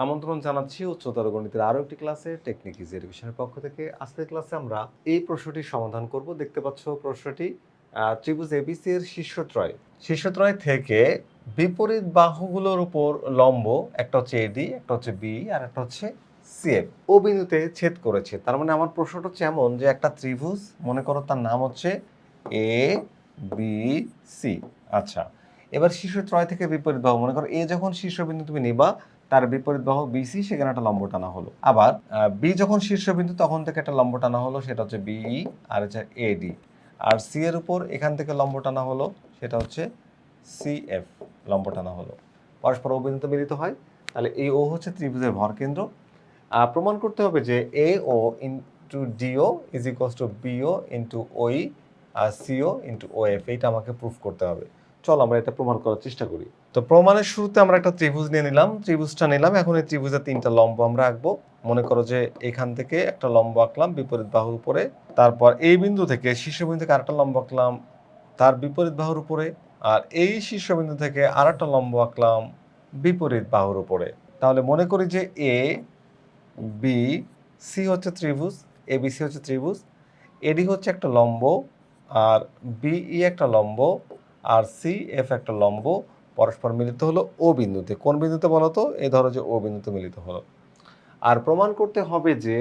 আমন্ত্রণ জানাচ্ছি উচ্চতর গণিতের আরও একটি ক্লাসে টেকনিক ইজি এডুকেশনের পক্ষ থেকে। আজকের ক্লাসে আমরা এই প্রশ্নটির সমাধান করব। দেখতে পাচ্ছ প্রশ্নটি ত্রিভুজ এবিসি এর শীর্ষত্রয় থেকে বিপরীত বাহুগুলোর উপর লম্ব, একটা হচ্ছে এডি, একটা হচ্ছে বি আর একটা হচ্ছে সিএফ, ও বিন্দুতে ছেদ করেছে। তার মানে আমার প্রশ্নটা হচ্ছে এমন যে একটা ত্রিভুজ, মনে করো তার নাম হচ্ছে এ বি সি। আচ্ছা, এবার শীর্ষত্রয় থেকে বিপরীত বাহু, মনে করো এ যখন শীর্ষবিন্দু তুমি নিবা, তার বিপরীত বাহু বিসি, সেখানে একটা লম্ব টানা হলো। আবার বি যখন শীর্ষবিন্দু, তখন থেকে একটা লম্ব টানা হলো, সেটা হচ্ছে বিই আর হচ্ছে এডি। আর সি এর উপর এখান থেকে লম্ব টানা হলো, সেটা হচ্ছে সিএফ, লম্ব টানা হলো। পরস্পর ও বিন্দুতে মিলিত হয়। তাহলে এই ও হচ্ছে ত্রিভুজের ভরকেন্দ্র। প্রমাণ করতে হবে যে A O into DO is equals to BO into OE আর সিও ইন্টু ও এফ। এইটা আমাকে প্রুফ করতে হবে। চলো আমরা এটা প্রমাণ করার চেষ্টা করি। তো প্রমাণের শুরুতে আমরা একটা ত্রিভুজ নিয়ে নিলাম, ত্রিভুজটা নিলাম। এখন এই ত্রিভুজের তিনটা লম্ব আমরা আঁকবো। মনে করো যে এখান থেকে একটা লম্ব আঁকলাম বিপরীত বাহুর উপরে, তারপর এই বিন্দু থেকে শীর্ষবিন্দু থেকে আরেকটা লম্ব আঁকলাম তার বিপরীত বাহুর উপরে, আর এই শীর্ষবিন্দু থেকে আরেকটা লম্ব আঁকলাম বিপরীত বাহুর উপরে। তাহলে মনে করি যে এ বি সি হচ্ছে ত্রিভুজ, এ বি সি হচ্ছে ত্রিভুজ, এডি হচ্ছে একটা লম্ব, আর বিই একটা লম্ব, আর সি এফ একটা লম্ব, পরস্পর মিলিত হলো ও বিন্দুতে। কোন বিন্দুতে বলো তো? এই ধরো যে ও বিন্দুতে মিলিত হলো। আর প্রমাণ করতে হবে যে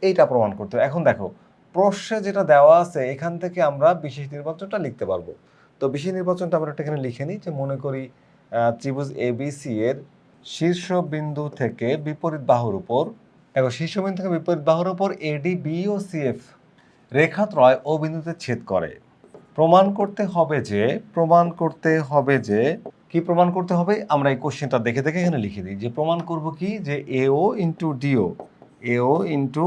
এইটা প্রমাণ করতে হবে। এখন দেখো প্রশ্নে যেটা দেওয়া আছে, এখান থেকে আমরা বিশেষ নির্বাচনটা লিখতে পারবো। তো বিশেষ নির্বাচনটা আমরা এখানে লিখে নিই, যে মনে করি ত্রিভুজ এবিসি এর শীর্ষবিন্দু থেকে বিপরীত বাহুর উপর, দেখো শীর্ষবিন্দু থেকে বিপরীত বাহুর উপর এডি বি ও সিএফ রেখাত্রয় ও বিন্দুতে ছেদ করে। প্রমাণ করতে হবে যে কি প্রমাণ করতে হবে? আমরা এই কোশ্চেনটা দেখে দেখে এখানে লিখে দিই, যে প্রমাণ করব কি, যে AO into DO, AO into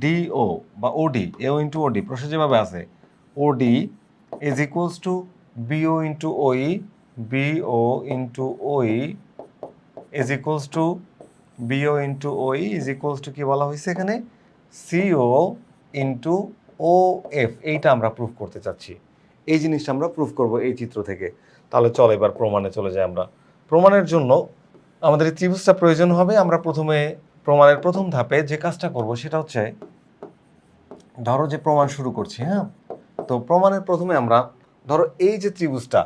DO বা ওডি, এও ইন্টু ওডি, প্রশ্ন যেভাবে আছে, OD is equals to BO into OE, BO into OE is equals to BO into OE is equals to কি বলা হয়েছে এখানে, সিও ইন্টু ও এফ। এইটা আমরা প্রুফ করতে চাচ্ছি। এই জিনিসটা আমরা প্রুফ করব এই চিত্র থেকে। তাহলে চলো এবার প্রমাণে চলে যাই আমরা। প্রমাণের জন্য আমাদের এই ত্রিভুজটা প্রয়োজন হবে। আমরা প্রথমে প্রমাণের প্রথম ধাপে যে কাজটা করব সেটা হচ্ছে, ধরো যে প্রমাণ শুরু করছি, হ্যাঁ। তো প্রমাণের প্রথমে আমরা ধরো এই যে ত্রিভুজটা,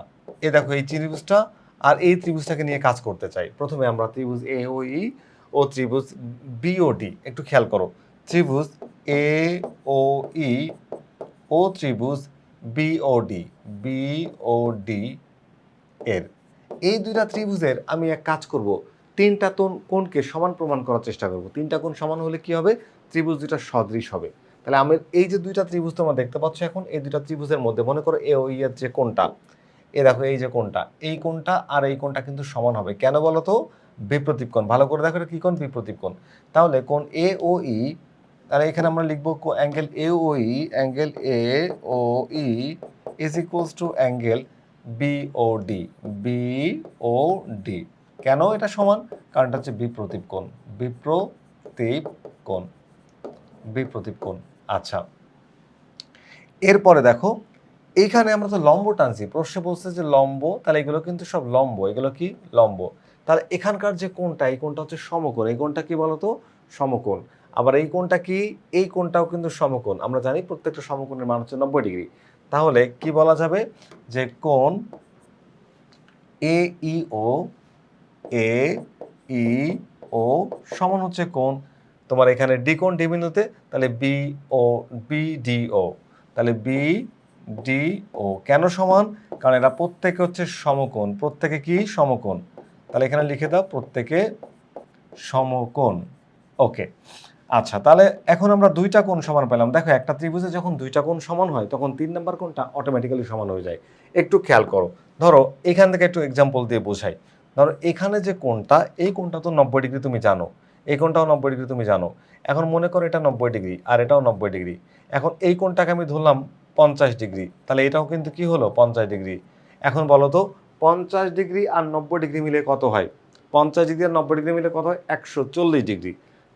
এ দেখো এই ত্রিভুজটা আর এই ত্রিভুজটাকে নিয়ে কাজ করতে চাই। প্রথমে আমরা ত্রিভুজ এ ও ই ও ত্রিভুজ বিওডি, একটু খেয়াল করো, ত্রিভুজ এ ও ই ও ত্রিভুজ বিওডি, বিওডি এর এই দুইটা ত্রিভুজের আমি এক কাজ করব, তিনটা কোণকে সমান প্রমাণ করার চেষ্টা করব। তিনটা কোণ সমান হলে কি হবে? ত্রিভুজ দুইটা সদৃশ হবে। তাহলে আমি এই যে দুইটা ত্রিভুজ তোমরা দেখতে পাচ্ছ এখন, এই দুইটা ত্রিভুজের মধ্যে মনে করো এ ও ই এর যে কোণটা, এ দেখো এই যে কোণটা, এই কোণটা আর এই কোণটা কিন্তু সমান হবে। কেন বলো তো? বিপ্রতীপ কোণ। ভালো করে দেখো এটা কি কোণ? বিপ্রতীপ কোণ। তাহলে কোণ এ ও ই, তাহলে এখানে আমরা লিখবো angle A O E, angle A O E is equals to angle BOD, BOD. কেন এটা সমান? কারণ এটা হচ্ছে বিপ্রতীপ কোণ, বিপ্রতীপ কোণ, বিপ্রতীপ কোণ। আচ্ছা, এরপরে দেখো এইখানে আমরা তো লম্ব টানছি, প্রশ্নে বলছে যে লম্ব, তাহলে এগুলো কিন্তু সব লম্ব, এগুলো কি লম্ব। তাহলে এখানকার যে কোণটা, এই কোণটা হচ্ছে সমকোণ। এই কোণটা কি বলতো? সমকোণ। আবার এই কোণটা কি? এই কোণটাও কিন্তু সমকোণ। আমরা জানি প্রত্যেকটা সমকোণের মান হচ্ছে 90 ডিগ্রি। তাহলে কি বলা যাবে? যে কোণ এ ই ও, এ ই ও সমান হচ্ছে কোণ তোমার এখানে ডি কোণ ডি বিন্দুতে, তাহলে বি ও বি ডি ও, তাহলে বি ডি ও কেন সমান? কারণ এরা প্রত্যেকে হচ্ছে সমকোণ, প্রত্যেকে কি সমকোণ। তাহলে এখানে লিখে দাও প্রত্যেকে সমকোণ। ওকে, আচ্ছা, তাহলে এখন আমরা দুইটা কোণ সমান পেলাম। দেখো একটা ত্রিভুজে যখন দুইটা কোণ সমান হয়, তখন 3 নম্বর কোণটা অটোমেটিক্যালি সমান হয়ে যায়। একটু খেয়াল করো, ধরো এখান থেকে একটু এক্সাম্পল দিয়ে বোঝাই। ধরো এখানে যে কোণটা, এই কোণটা তো 90 ডিগ্রি তুমি জানো, এই কোণটাও 90 ডিগ্রি তুমি জানো। এখন মনে করো এটা 90 ডিগ্রি আর এটাও 90 ডিগ্রি। এখন এই কোণটাকে আমি ধরলাম 50 ডিগ্রি, তাহলে এটাও কিন্তু কি হলো? 50 ডিগ্রি। এখন বলো তো 50 ডিগ্রি আর 90 ডিগ্রি মিলে কত হয়? 50 ডিগ্রি আর 90 ডিগ্রি মিলে কত হয়? 140 ডিগ্রি।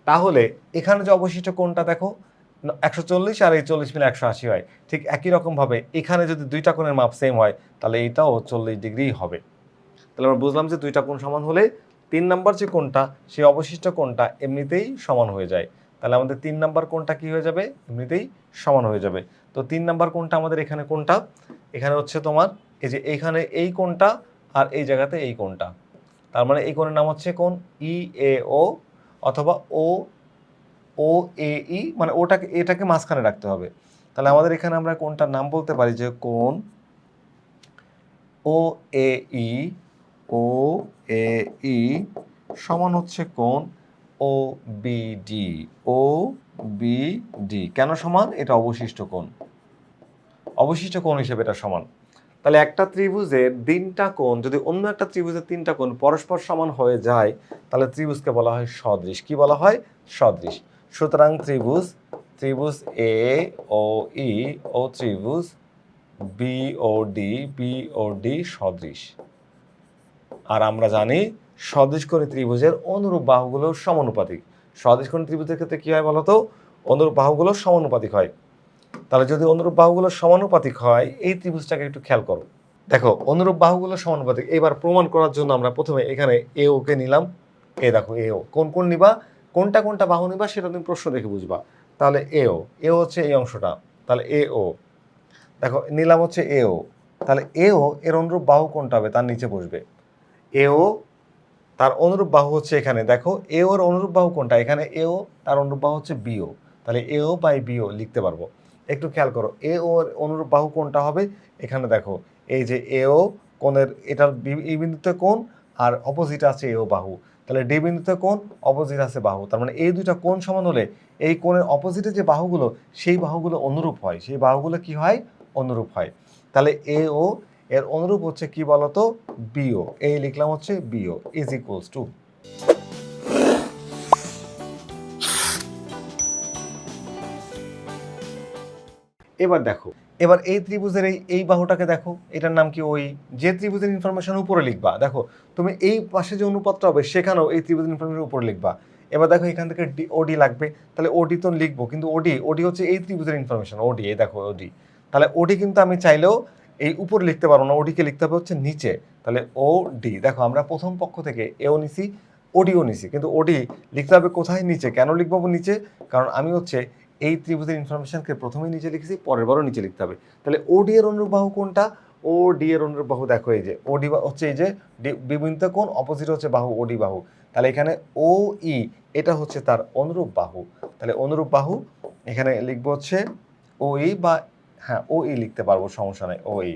তাহলে এখানে যে অবশিষ্ট কোণটা দেখো, 140 আর এই 40 মিলে 180 হয়। ঠিক একই রকমভাবে এখানে যদি দুইটা কোণের মাপ সেম হয়, তাহলে এইটাও 40 ডিগ্রি হবে। তাহলে আমরা বুঝলাম যে দুইটা কোণ সমান হলে 3 নাম্বার যে কোণটা সেই অবশিষ্ট কোণটা এমনিতেই সমান হয়ে যায়। তাহলে আমাদের 3 নাম্বার কোণটা কি হয়ে যাবে? এমনিতেই সমান হয়ে যাবে। তো 3 নাম্বার কোণটা আমাদের এখানে কোনটা? এখানে হচ্ছে তোমার এই যে এইখানে এই কোণটা আর এই জায়গাতে এই কোণটা। তার মানে এই কোণের নাম হচ্ছে কোণ ইএও অথবা ওএই, মানে এটাকে মাঝখানে রাখতে হবে। তাহলে আমাদের এখানে আমরা কোণটার নাম বলতে পারি যে কোণ ওএই ওএই সমান হচ্ছে কোণ ওবিডি। ওবিডি কেন সমান? এটা অবশিষ্ট কোণ, অবশিষ্ট কোণ হিসেবে এটা সমান। তাহলে একটা ত্রিভুজের 3টা কোণ যদি অন্য একটা ত্রিভুজের 3টা কোণ পরস্পর সমান হয়ে যায় তাহলে ত্রিভুজকে বলা হয় সদৃশ। কি বলা হয়? সদৃশ। সুতরাং ত্রিভুজ এ ও ই ও ত্রিভুজ বিওডি সদৃশ। আর আমরা জানি সদৃশকোণী ত্রিভুজের অনুরূপ বাহুগুলো সমানুপাতিক। সদৃশকোণী ত্রিভুজের ক্ষেত্রে কি হয় বলতো? অনুরূপ বাহুগুলো সমানুপাতিক হয়। তাহলে যদি অনুরূপ বাহুগুলো সমানুপাতিক হয়, এই ত্রিভুজটাকে একটু খেয়াল করো। দেখো অনুরূপ বাহুগুলো সমানুপাতিক। এবার প্রমাণ করার জন্য আমরা প্রথমে এখানে এও কে নিলাম। এই দেখো এও কোন কোন নিবা, কোনটা কোনটা বাহু নিবা সেটা তুমি প্রশ্ন দেখে বুঝবা। তাহলে এও হচ্ছে এই অংশটা, তাহলে এও দেখো নিলাম হচ্ছে এও। তাহলে এও এর অনুরূপ বাহু কোনটা হবে? তার নিচে বসবে। এও তার অনুরূপ বাহু হচ্ছে এখানে, দেখো এও এর অনুরূপ বাহু কোনটা? এখানে এও, তার অনুরূপ বাহু হচ্ছে বিও। তাহলে এও বাই বিও লিখতে পারবো। একটু খেয়াল করো এও এর অনুরূপ বাহু কোনটা হবে? এখানে দেখো এই যে এও কোণের এটার এই বিন্দুতে কোণ আর অপোজিট আছে এও বাহু। তাহলে ডি বিন্দুতে কোণ, অপোজিট আছে বাহু। তার মানে এই দুইটা কোণ সমান হলে এই কোণের অপোজিটে যে বাহুগুলো সেই বাহুগুলো অনুরূপ হয়। সেই বাহুগুলো কি হয়? অনুরূপ হয়। তাহলে এও এর অনুরূপ হচ্ছে কি বলতো? বিও। এই লিখলাম হচ্ছে বিও ইজ ইকুয়ালস টু। এবার দেখো, এবার এই ত্রিভুজের এই বাহুটাকে দেখো, এটার নাম কি? ওই যে ত্রিভুজের ইনফরমেশন উপরে লিখবা, দেখো তুমি এই পাশে যে অনুপাতটা হবে সেখানেও এই ত্রিভুজের ইনফরমেশন উপরে লিখবা। এবার দেখো এখান থেকে ওডি লাগবে, তাহলে ওডি তো লিখবো, কিন্তু ওডি হচ্ছে এই ত্রিভুজের ইনফরমেশন। ওডি এই দেখো ওডি, তাহলে ওডি কিন্তু আমি চাইলেও এই উপরে লিখতে পারবো না, ওডিকে লিখতে হবে হচ্ছে নিচে। তাহলে ওডি দেখো আমরা প্রথম পক্ষ থেকে এও নিছি, ওডিও নিছি, কিন্তু ওডি লিখতে হবে কোথায়? নিচে। কেন লিখবো নিচে? কারণ আমি হচ্ছে এই ত্রিভুজের ইনফরমেশনকে প্রথমেই নিচে লিখেছি, পরের বারও নিচে লিখতে হবে। তাহলে ওডি এর অনুরূপ বাহু কোনটা? ওডি এর অনুরূপ বাহু দেখো এই যে ওডি হচ্ছে এই যে বিবিন্ত কোণ, অপোজিট হচ্ছে বাহু ওডি বাহু। তাহলে এখানে ও ই এটা হচ্ছে তার অনুরূপ বাহু। তাহলে অনুরূপ বাহু এখানে লিখবো হচ্ছে ও ই, বা হ্যাঁ ও ই লিখতে পারবো, সমস্যা নাই ও ই।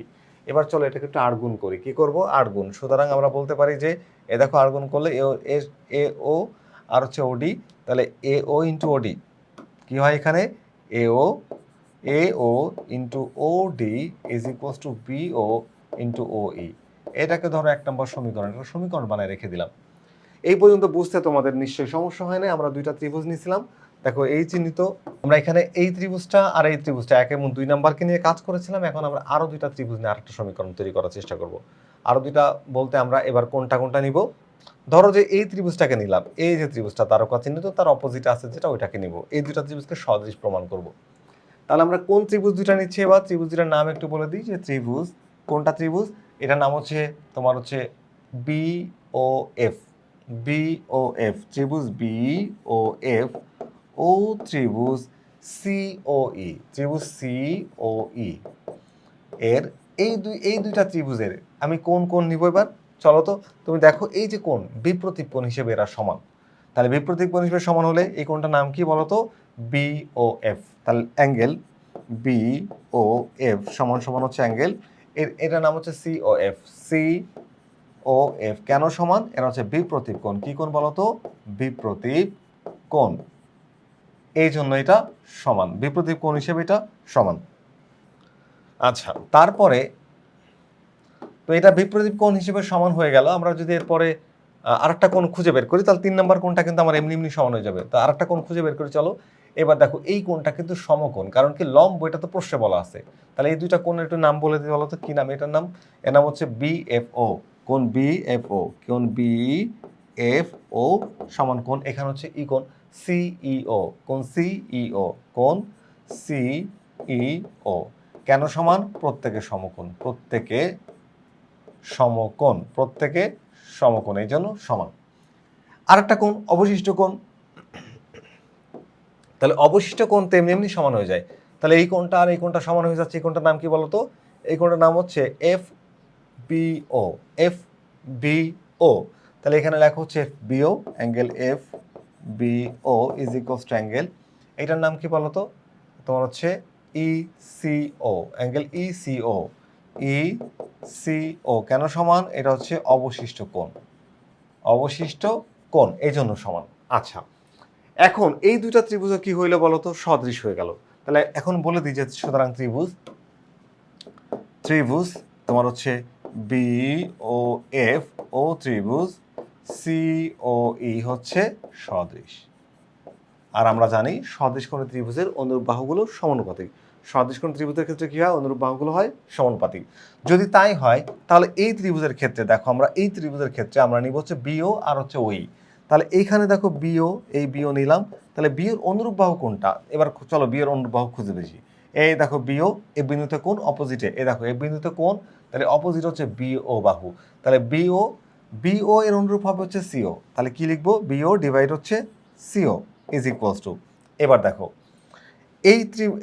এবার চলো এটাকে একটু আড়গুণ করি। কি করব? আড়গুণ। সুতরাং আমরা বলতে পারি যে এ দেখো আড়গুণ করলে এ ও আর হচ্ছে ওডি, তাহলে এ ও ইন্টু ওডি কি হয়? এখানে AO into O D is equals to BO into O E. এটাকে ধরো 1 নম্বর সমীকরণ, এটা সমীকরণ বানায় রেখে দিলাম। এই পর্যন্ত বুঝতে তোমাদের নিশ্চয়ই সমস্যা হয় না। আমরা দুইটা ত্রিভুজ নিয়েছিলাম, দেখো এই চিহ্নিত। আমরা এখানে এই ত্রিভুজটা আর এই ত্রিভুজটা 1 এবং 2 নাম্বারকে নিয়ে কাজ করেছিলাম। এখন আমরা আরো দুইটা ত্রিভুজ নিয়ে আরেকটা সমীকরণ তৈরি করার চেষ্টা করব। আরো দুইটা বলতে আমরা এবার কোনটা কোনটা নিব? ধরো যে এই ত্রিভুজটাকে নিলাম, এই যে ত্রিভুজটা তারকা চিহ্নিত, তার অপোজিট আছে যেটা, ওইটাকে নিব। এই দুইটা ত্রিভুজকে সদৃশ প্রমাণ করব। তাহলে আমরা কোন ত্রিভুজ দুইটা নিচ্ছি? এবার ত্রিভুজ দুইটার নাম একটু বলে দিই। যে ত্রিভুজ, কোনটা ত্রিভুজ? এটার নাম হচ্ছে তোমার হচ্ছে বিওএফ। বিওএফ ত্রিভুজ বিওএফ ও ত্রিভুজ সিওই। ত্রিভুজ সিওই এর এই দুইটা ত্রিভুজের আমি কোন কোন নিব এবার? চলো তো তুমি দেখো এই যে কোণ, বিপ্রতীপ কোণ হিসেবে এরা সমান। তাহলে বিপ্রতীপ কোণ হিসেবে সমান হলে এই কোণটার নাম কি বলো তো? বিওএফ। তাহলে অ্যাঙ্গেল বিওএফ সমান সমান হচ্ছে অ্যাঙ্গেল এটার নাম হচ্ছে সিওএফ। সিওএফ কেন সমান? এরা হচ্ছে বিপ্রতীপ কোণ। কি কোণ বলো তো? বিপ্রতীপ কোণ। এই জন্য এটা সমান, বিপ্রতীপ কোণ হিসেবে এটা সমান। আচ্ছা, তারপরে তো এটা বিপরীত কোণ হিসেবে সমান হয়ে গেল। আমরা যদি এরপরে আরেকটা কোণ খুঁজে বের করি তাহলে 3 নম্বর কোণটা কিন্তু আমার এমনি এমনি সমান হয়ে যাবে। তো আরেকটা কোণ খুঁজে বের করি চলো। এবার দেখো এই কোণটা কিন্তু সমকোণ, কারণ কি লম্ব, এটা তো প্রশ্নে বলা আছে। তাহলে এই দুইটা কোণের একটু নাম বলে দিই বলো তো, কি নাম এটার নাম? এর নাম হচ্ছে বিএফও। কোণ বিএফও, কোণ বিএফও সমান কোণ এখানে হচ্ছে ই কোণ সিইও। কোণ সিইও, কোণ সিইও কেন সমান? প্রত্যেকে সমকোণ, প্রত্যেকে সমকোণ, প্রত্যেকে সমকোণ, এই জন্য সমান। আরেকটা কোণ অবশিষ্ট কোণ, তাহলে অবশিষ্ট কোণ তেমনি এমনি সমান হয়ে যায়। তাহলে এই কোণটা আর এই কোণটা সমান হয়ে যাচ্ছে। এই কোণটার নাম কি বলতো? এই কোণটার নাম হচ্ছে এফ বিও। এফ বিও, তাহলে এখানে লেখা হচ্ছে F BO, angle F BO is equals to angle, এটার নাম কি বলতো? তোমার হচ্ছে ইসিও, অ্যাঙ্গেল ইসিও। ইসিও কেন সমান? এটা হচ্ছে অবশিষ্ট কোণ, অবশিষ্ট কোণ এই জন্য সমান। আচ্ছা, এখন এই দুইটা ত্রিভুজ কি হইলো বলতো? সদৃশ হয়ে গেল। তাহলে এখন বলে দিই যে সুতরাং ত্রিভুজ ত্রিভুজ তোমার হচ্ছে বি ও এফ ও ত্রিভুজ সি ও ই হচ্ছে সদৃশ। আর আমরা জানি সদৃশ কোণ ত্রিভুজের অনুরূপ বাহুগুলো সমানুপাতিক। সদৃশ কোণ ত্রিভুজের ক্ষেত্রে কি হয়? অনুরূপ বাহুগুলো হয় সমানুপাতিক। যদি তাই হয় তাহলে এই ত্রিভুজের ক্ষেত্রে দেখো, আমরা এই ত্রিভুজের ক্ষেত্রে আমরা নিব হচ্ছে বিও আর হচ্ছে ওই। তাহলে এইখানে দেখো বিও, এই বিও নিলাম, তাহলে বিওর অনুরূপ বাহু কোনটা? এবার চলো বিওর অনুরূপ বাহু খুঁজে বেশি। এই দেখো বিও, এই বিন্দুতে কোণ অপোজিটে, এই দেখো এই বিন্দুতে কোণ, তাহলে অপোজিট হচ্ছে বিও বাহু। তাহলে বিও, বিও এর অনুরূপ হবে হচ্ছে সিও। তাহলে কি লিখবো? বিও ডিভাইড হচ্ছে সিও ইজ ইকুয়ালস টু, এবার দেখো এই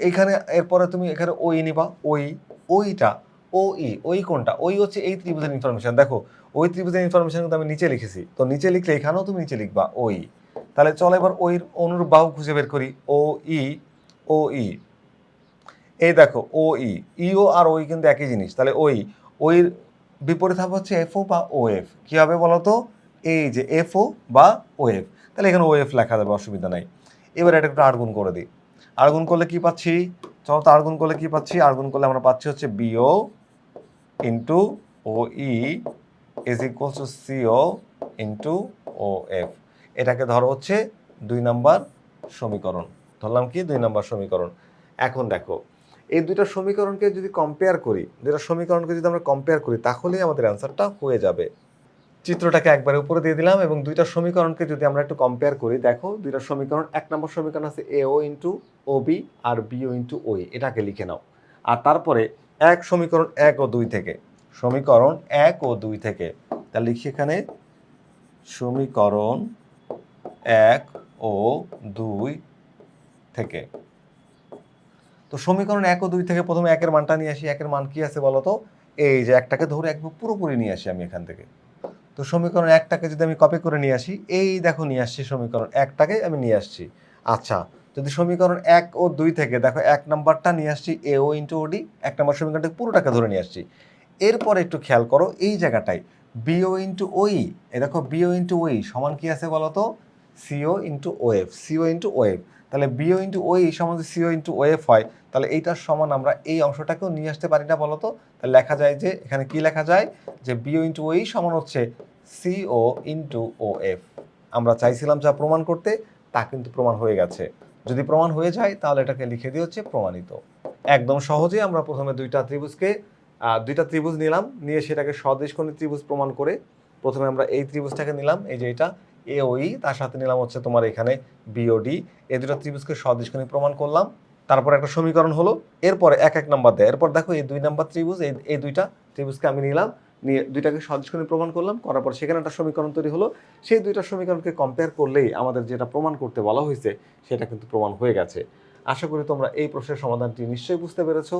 এইখানে এরপরে তুমি এখানে ওই নিবা, ওইটা ওই কোনটা? ওই হচ্ছে এই ত্রিভুজের ইনফরমেশন। দেখো ওই ত্রিভুজের ইনফরমেশন কিন্তু আমি নিচে লিখেছি, তো নিচে লিখলে এখানেও তুমি নিচে লিখবা ওই। তাহলে চলো এবার ওই অনুরূপ বাহু খুঁজে বের করি। ও ই, এই দেখো ইও আর ওই কিন্তু একই জিনিস। তাহলে ওইর বিপরীত হবে হচ্ছে এফও বা ও এফ। কি হবে বলতো? এই যে এফও বা ও এফ, তাহলে এখানে ও এফ লেখা যাবে, অসুবিধা নাই। এবার এটা একটু আড়গুণ করে দিই। আড়গুণ করলে কি পাচ্ছি? চলো তো আড়গুণ করলে কি পাচ্ছি? আড়গুণ করলে আমরা পাচ্ছি হচ্ছে BO into O E is equals to CO into O F. এটাকে ধরো হচ্ছে 2 নাম্বার সমীকরণ। ধরলাম কি 2 নাম্বার সমীকরণ। এখন দেখো এই দুইটা সমীকরণকে যদি কম্পেয়ার করি, দুইটা সমীকরণকে যদি আমরা কম্পেয়ার করি তাহলেই আমাদের অ্যান্সারটা হয়ে যাবে। চিত্রটাকে একবারে উপরে দিয়ে দিলাম এবং দুইটা সমীকরণকে যদি আমরা একটু কম্পেয়ার করি, দেখো দুইটা সমীকরণ, এক নম্বর সমীকরণ আছে এও ইন্টু ও বি আর বিও ইন্টু ওই, এটাকে লিখে নাও। আর তারপরে এক সমীকরণ 1 ও 2 থেকে, সমীকরণ 1 ও 2 থেকে, তাহলে লিখি এখানে সমীকরণ 1 ও 2 থেকে। তো সমীকরণ 1 ও 2 থেকে প্রথমে একের মানটা নিয়ে আসি। একের মান কি আছে বলো তো? এই যে একটাকে ধরে একবার পুরোপুরি নিয়ে আসি আমি এখান থেকে। তো সমীকরণ একটাকে যদি আমি কপি করে নিয়ে আসি, এই দেখো নিয়ে আসছি সমীকরণ একটাকে আমি নিয়ে আসছি। আচ্ছা, যদি সমীকরণ 1 ও 2 থেকে দেখো 1 নাম্বারটা নিয়ে আসছি এও ইন্টু ওডি, 1 নাম্বার সমীকরণটাকে পুরোটাকে ধরে নিয়ে আসছি। এরপর একটু খেয়াল করো এই জায়গাটায় বিও ইন্টু ওই, এই দেখো বিও ইন্টু ওই সমান কি আছে বলো তো? CO into OF, CO into OF. তাহলে বিও ইন্টু ওই সমান যদি সিও ইন্টু ওএফ হয়, তাহলে এইটার সমান আমরা এই অংশটাকেও নিয়ে আসতে পারি না বলো তো? তাহলে লেখা যায় যে এখানে কি লেখা যায়? যে বিও ইন্টু ওই সমান হচ্ছে সিও ইন্টু ও এফ। আমরা চাইছিলাম যা প্রমাণ করতে, তা কিন্তু প্রমাণ হয়ে গেছে। যদি প্রমাণ হয়ে যায় তাহলে এটাকে লিখে দিয়ে হচ্ছে প্রমাণিত। একদম সহজে আমরা প্রথমে দুইটা ত্রিভুজ নিলাম, নিয়ে সেটাকে সদৃশকোণী ত্রিভুজ প্রমাণ করে প্রথমে আমরা এই ত্রিভুজটাকে নিলাম, এই যে এটা এ ওই, তার সাথে নিলাম হচ্ছে তোমার এখানে বিওডি, এই দুটো ত্রিভুজকে সদৃশকোণী প্রমাণ করলাম। তারপর একটা সমীকরণ হলো, এরপরে 1 নাম্বার দেয়। এরপর দেখো এই 2 নাম্বার ত্রিভুজ, এই দুইটা ত্রিভুজকে আমি নিলাম, নিয়ে দুইটাকে সদৃশকোণী প্রমাণ করলাম, করার পর সেখানে একটা সমীকরণ তৈরি হলো। সেই দুইটা সমীকরণকে কম্পেয়ার করলেই আমাদের যেটা প্রমাণ করতে বলা হয়েছে সেটা কিন্তু প্রমাণ হয়ে গেছে। আশা করি তোমরা এই প্রশ্নের সমাধানটি নিশ্চয়ই বুঝতে পেরেছো।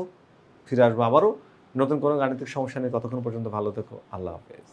ফিরে আসবো আবারও নতুন কোনো গাণিতিক সমস্যা নিয়ে। ততক্ষণ পর্যন্ত ভালো থেকো। আল্লাহ হাফেজ।